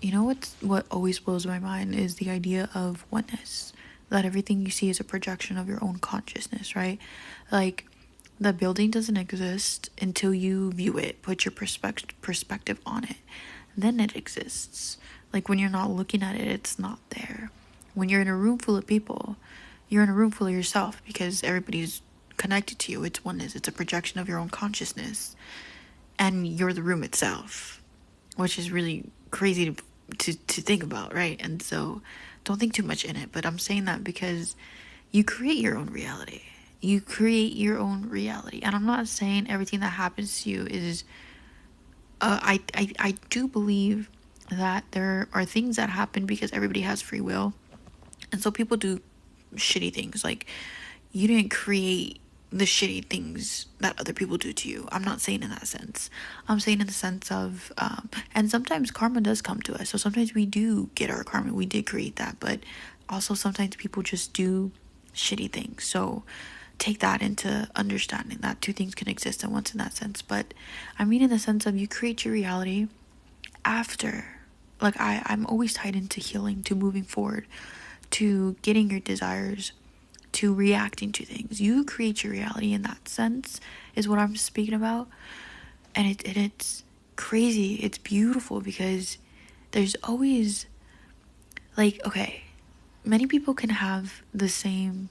you know what always blows my mind is the idea of oneness. That everything you see is a projection of your own consciousness, right? Like the building doesn't exist until you view it, put your perspective on it. Then it exists. Like when you're not looking at it, it's not there. When you're in a room full of people, you're in a room full of yourself because everybody's connected to you. It's oneness. It's a projection of your own consciousness. And you're the room itself, which is really crazy to think about, right? And so don't think too much in it. But I'm saying that because you create your own reality. You create your own reality. And I'm not saying everything that happens to you is... I do believe that there are things that happen because everybody has free will. And so people do shitty things. Like, you didn't create the shitty things that other people do to you. I'm not saying in that sense. I'm saying in the sense of, and sometimes karma does come to us. So sometimes we do get our karma. We did create that. But also sometimes people just do shitty things. So take that into understanding that two things can exist at once in that sense. But I mean in the sense of you create your reality after. Like I'm always tied into healing, to moving forward, to getting your desires, to reacting to things. You create your reality in that sense is what I'm speaking about. And it's crazy. It's beautiful because there's always, like, okay, many people can have the same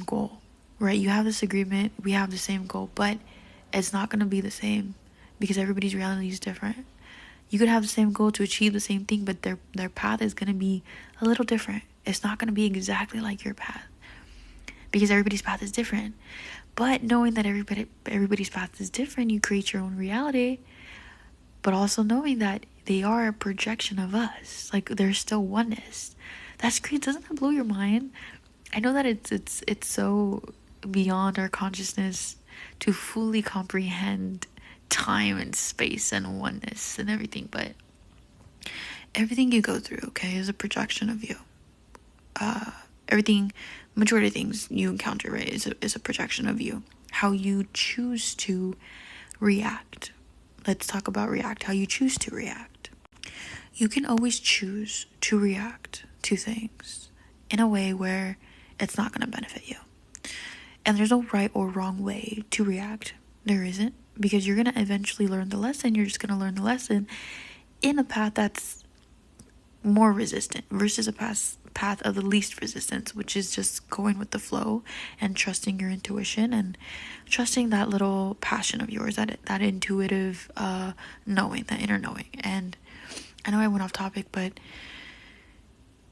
goal, right? You have this agreement, we have the same goal, but it's not going to be the same because everybody's reality is different. You could have the same goal to achieve the same thing, but their path is going to be a little different. It's not going to be exactly like your path because everybody's path is different. But knowing that everybody's path is different, you create your own reality, but also knowing that they are a projection of us. Like, there's still oneness. That's great. Doesn't that blow your mind? I know that it's so beyond our consciousness to fully comprehend time and space and oneness and everything, but everything you go through, okay, is a projection of you. Everything, majority of things you encounter, right, is a projection of you. How you choose to react. Let's talk about react. How you choose to react. You can always choose to react to things in a way where it's not going to benefit you. And there's no right or wrong way to react. There isn't. Because you're going to eventually learn the lesson. You're just going to learn the lesson in a path that's more resistant versus a path of the least resistance, which is just going with the flow and trusting your intuition and trusting that little passion of yours, that intuitive knowing, that inner knowing. And I know I went off topic, but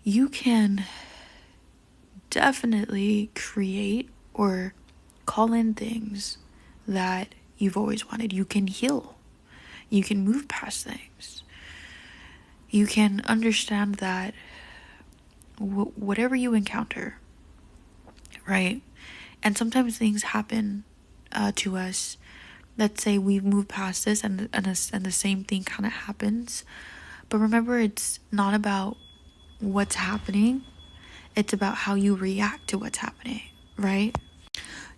you can definitely create or call in things that you've always wanted. You can heal. You can move past things. You can understand that whatever you encounter, right? And sometimes things happen to us. Let's say we've moved past this and the same thing kind of happens. But remember, it's not about what's happening. It's about how you react to what's happening, right?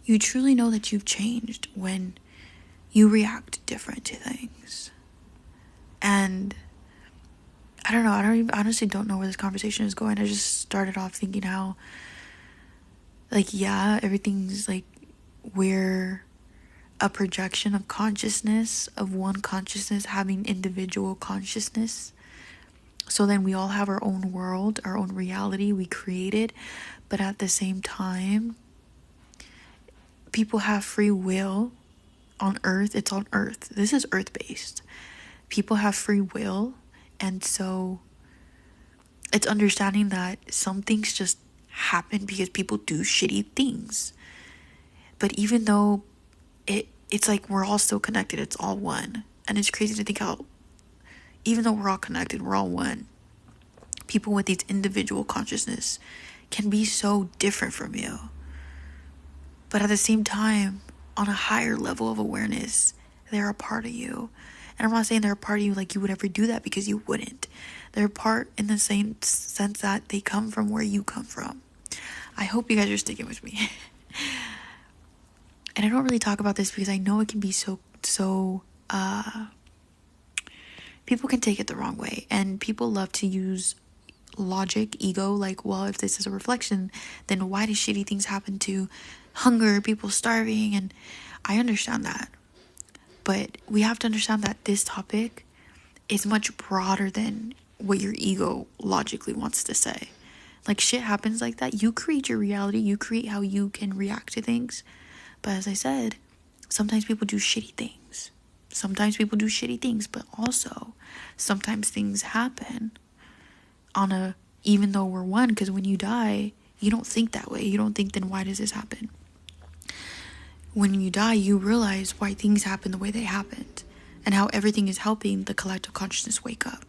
You truly know that you've changed when you react different to things. And I don't know, honestly don't know where this conversation is going. I just started off thinking how, like, yeah, everything's like, we're a projection of consciousness, of one consciousness having individual consciousness. So then we all have our own world, our own reality we created. But at the same time, people have free will on Earth. It's on Earth. This is Earth-based. People have free will. And so it's understanding that some things just happen because people do shitty things. But even though it's like we're all still connected, it's all one. And it's crazy to think how, even though we're all connected, we're all one, people with these individual consciousness can be so different from you. But at the same time, on a higher level of awareness, they're a part of you. And I'm not saying they're a part of you like you would ever do that, because you wouldn't. They're a part in the same sense that they come from where you come from. I hope you guys are sticking with me. And I don't really talk about this because I know it can be so people can take it the wrong way, and people love to use logic, ego, like, well, if this is a reflection, then why do shitty things happen to hunger, people starving? And I understand that, but we have to understand that this topic is much broader than what your ego logically wants to say. Like, shit happens like that. You create your reality, you create how you can react to things. But as I said, sometimes people do shitty things. Sometimes people do shitty things, but also sometimes things happen on a, even though we're one, because when you die, you don't think that way. You don't think, then why does this happen? When you die, you realize why things happen the way they happened and how everything is helping the collective consciousness wake up.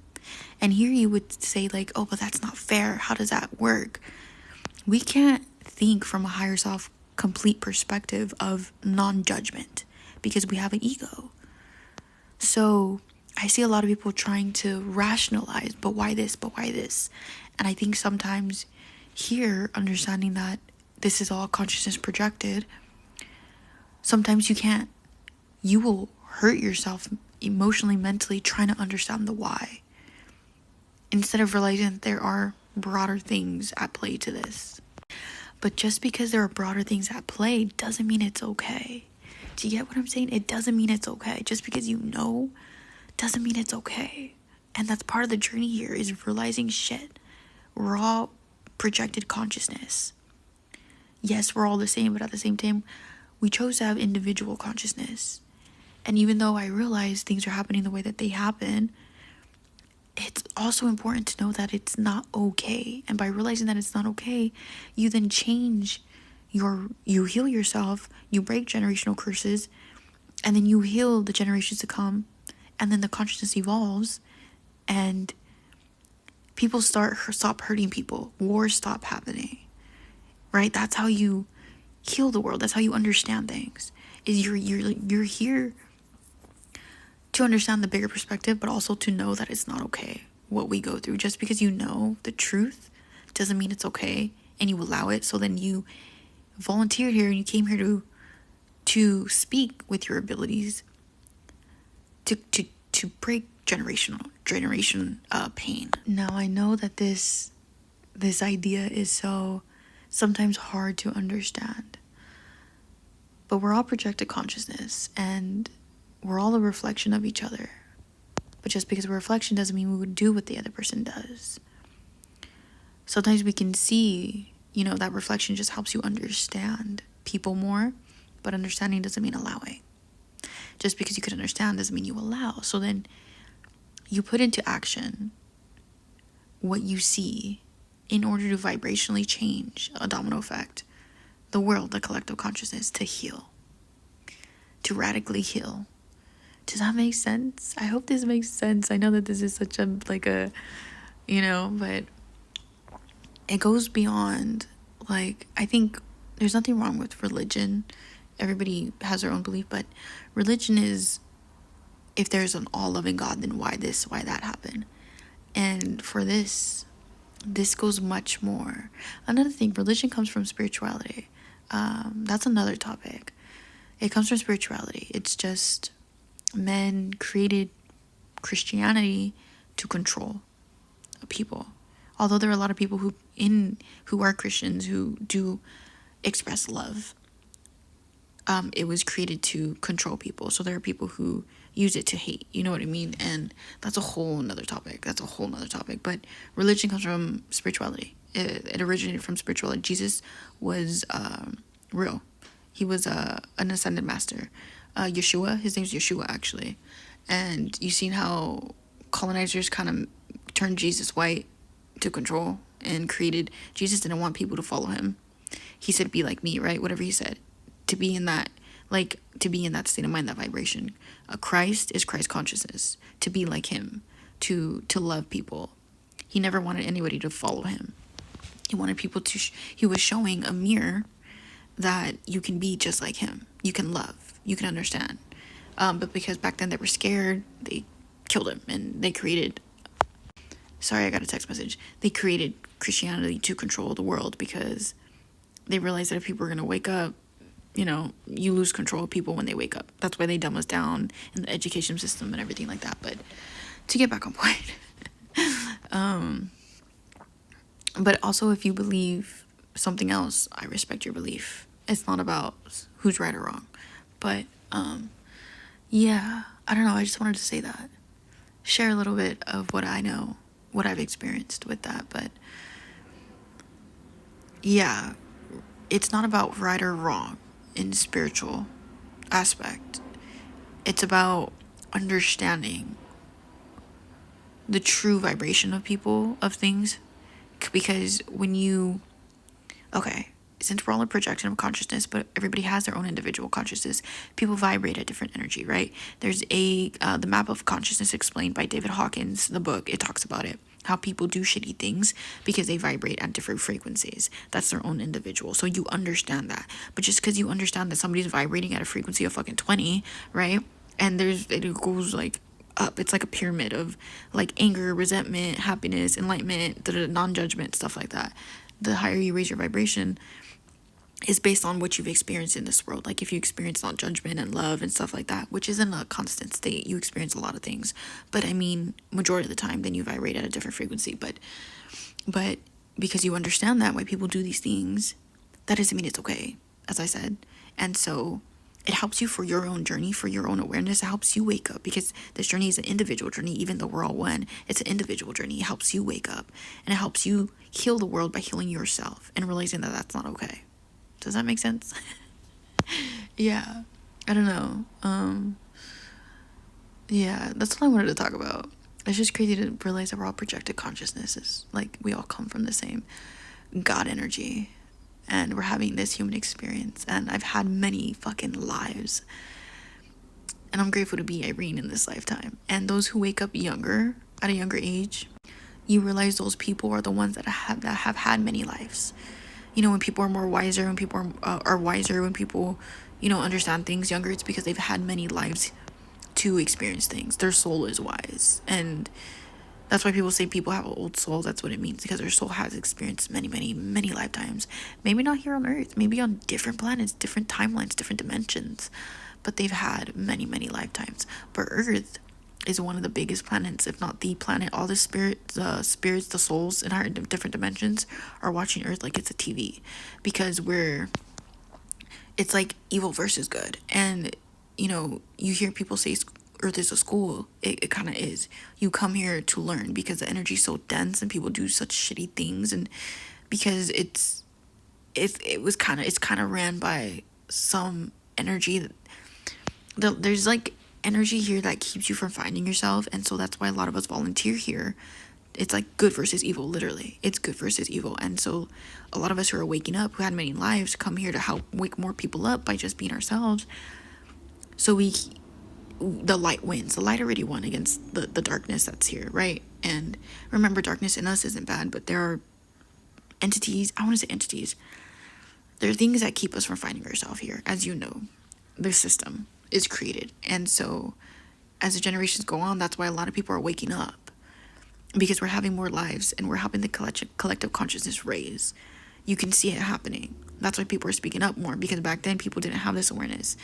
And here you would say, like, oh, but that's not fair. How does that work? We can't think from a higher self complete perspective of non-judgment because we have an ego. So I see a lot of people trying to rationalize, but why this, but why this? And I think sometimes here, understanding that this is all consciousness projected, sometimes you can't. You will hurt yourself emotionally, mentally, trying to understand the why, instead of realizing that there are broader things at play to this. But just because there are broader things at play doesn't mean it's okay. Do you get what I'm saying? It doesn't mean it's okay. Just because you know doesn't mean it's okay. And that's part of the journey here, is realizing shit. We're all projected consciousness. Yes, we're all the same, but at the same time, we chose to have individual consciousness. And even though I realize things are happening the way that they happen, it's also important to know that it's not okay. And by realizing that it's not okay, you then change you heal yourself, you break generational curses, and then you heal the generations to come, and then the consciousness evolves, and people stop hurting people, wars stop happening, right? That's how you heal the world. That's how you understand things. Is you're here to understand the bigger perspective, but also to know that it's not okay what we go through. Just because you know the truth doesn't mean it's okay, and you allow it. So then you volunteered here and you came here to speak with your abilities to break generation pain. Now I know that this idea is so sometimes hard to understand, but we're all projected consciousness and we're all a reflection of each other. But just because we're a reflection doesn't mean we would do what the other person does. Sometimes we can see, that reflection just helps you understand people more, but understanding doesn't mean allowing. Just because you can understand doesn't mean you allow. So then you put into action what you see in order to vibrationally change, a domino effect, the world, the collective consciousness, to heal, to radically heal. Does that make sense? I hope this makes sense. I know that this is such a, but it goes beyond, I think there's nothing wrong with religion. Everybody has their own belief, but religion is, if there's an all-loving God, then why this, why that happen? And for this goes much more. Another thing, religion comes from spirituality. That's another topic. It comes from spirituality. It's just men created Christianity to control people. Although there are a lot of people who are Christians who do express love. It was created to control people. So there are people who use it to hate. You know what I mean? And that's a whole nother topic. But religion comes from spirituality. It originated from spirituality. Jesus was real. He was an ascended master. Yeshua, his name's Yeshua actually. And you've seen how colonizers kind of turned Jesus white to control and created. Jesus didn't want people to follow him. He said, be like me, right? Whatever he said. To be in that state of mind, that vibration. Christ is Christ consciousness. To be like him. To love people. He never wanted anybody to follow him. He wanted people to, he was showing a mirror that you can be just like him. You can love. You can understand. But because back then they were scared, they killed him. And they created, sorry, I got a text message. They created Christianity to control the world because they realized that if people were going to wake up, you lose control of people when they wake up. That's why they dumb us down in the education system and everything like that. But to get back on point. But also, if you believe something else, I respect your belief. It's not about who's right or wrong. But yeah, I don't know, I just wanted to say that, share a little bit of what I know, what I've experienced with that. But yeah, it's not about right or wrong in spiritual aspect. It's about understanding the true vibration of people, of things. Because when you, okay, since we're all a projection of consciousness, but everybody has their own individual consciousness, people vibrate at different energy, right? There's the map of consciousness explained by David Hawkins, the book. It talks about it, how people do shitty things because they vibrate at different frequencies. That's their own individual. So you understand that. But just because you understand that somebody's vibrating at a frequency of fucking 20, right? And it goes like up. It's like a pyramid of like anger, resentment, happiness, enlightenment, non-judgment, stuff like that. The higher you raise your vibration is based on what you've experienced in this world. Like if you experience non-judgment and love and stuff like that, which isn't a constant state, you experience a lot of things. But I mean, majority of the time, then you vibrate at a different frequency. But because you understand that why people do these things, that doesn't mean it's okay, as I said. And so it helps you for your own journey, for your own awareness. It helps you wake up, because this journey is an individual journey. Even though we're all one, it's an individual journey. It helps you wake up, and it helps you heal the world by healing yourself and realizing that that's not okay. Does that make sense? Yeah, I don't know. Yeah, that's what I wanted to talk about. It's just crazy to realize that we're all projected consciousnesses. Like, we all come from the same God energy, and we're having this human experience. And I've had many fucking lives, and I'm grateful to be Irene in this lifetime. And those who wake up younger, at a younger age, you realize those people are the ones that have had many lives. You know, when people are more wiser, when people are wiser, when people, you know, understand things younger, it's because they've had many lives to experience things. Their soul is wise. And that's why people say people have an old soul. That's what it means, because their soul has experienced many, many, many lifetimes. Maybe not here on Earth, maybe on different planets, different timelines, different dimensions. But they've had many, many lifetimes. But Earth is one of the biggest planets, if not the planet. All the spirits, the souls in our different dimensions are watching Earth like it's a TV, because it's like evil versus good. And, you know, you hear people say Earth is a school. It kind of is. You come here to learn, because the energy is so dense and people do such shitty things, and because it's kind of ran by some energy. There's like energy here that keeps you from finding yourself, and so that's why a lot of us volunteer here. It's like good versus evil, literally. It's good versus evil. And so a lot of us who are waking up, who had many lives, come here to help wake more people up by just being ourselves. So the light wins. The light already won against the darkness that's here, right? And remember, darkness in us isn't bad, but there are entities. I want to say entities. There are things that keep us from finding ourselves here. As you know, the system is created. And so as the generations go on, that's why a lot of people are waking up, because we're having more lives and we're helping the collective consciousness raise. You can see it happening. That's why people are speaking up more, because back then people didn't have this awareness.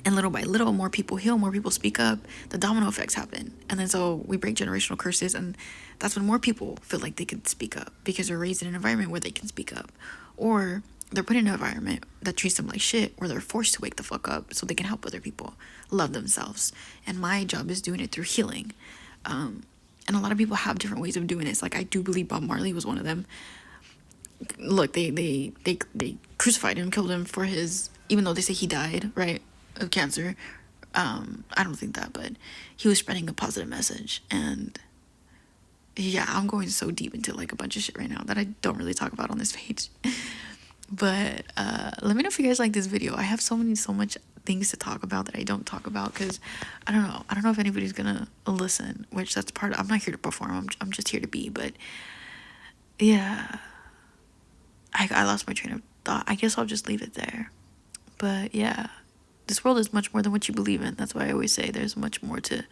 And little by little, more people heal, more people speak up, the domino effects happen. And then so we break generational curses, and that's when more people feel like they can speak up, because they're raised in an environment where they can speak up. Or they're put in an environment that treats them like shit, where they're forced to wake the fuck up so they can help other people love themselves. And my job is doing it through healing. And a lot of people have different ways of doing this. Like, I do believe Bob Marley was one of them. Look, they crucified him, killed him for his, even though they say he died, right, of cancer. I don't think that, but he was spreading a positive message. And yeah, I'm going so deep into like a bunch of shit right now that I don't really talk about on this page. But let me know if you guys like this video. I have so much things to talk about that I don't talk about, because I don't know if anybody's gonna listen, which that's part of, I'm not here to perform, I'm just here to be. But yeah, I lost my train of thought. I guess I'll just leave it there. But yeah, this world is much more than what you believe in. That's why I always say there's much more to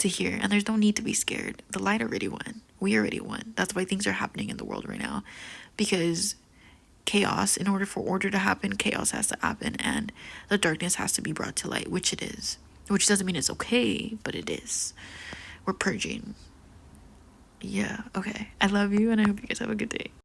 hear, and there's no need to be scared. The light already won. We already won. That's why things are happening in the world right now, because chaos, in order for order to happen, chaos has to happen, and the darkness has to be brought to light, which it is. Which doesn't mean it's okay, but it is. We're purging. Yeah, okay. I love you and I hope you guys have a good day.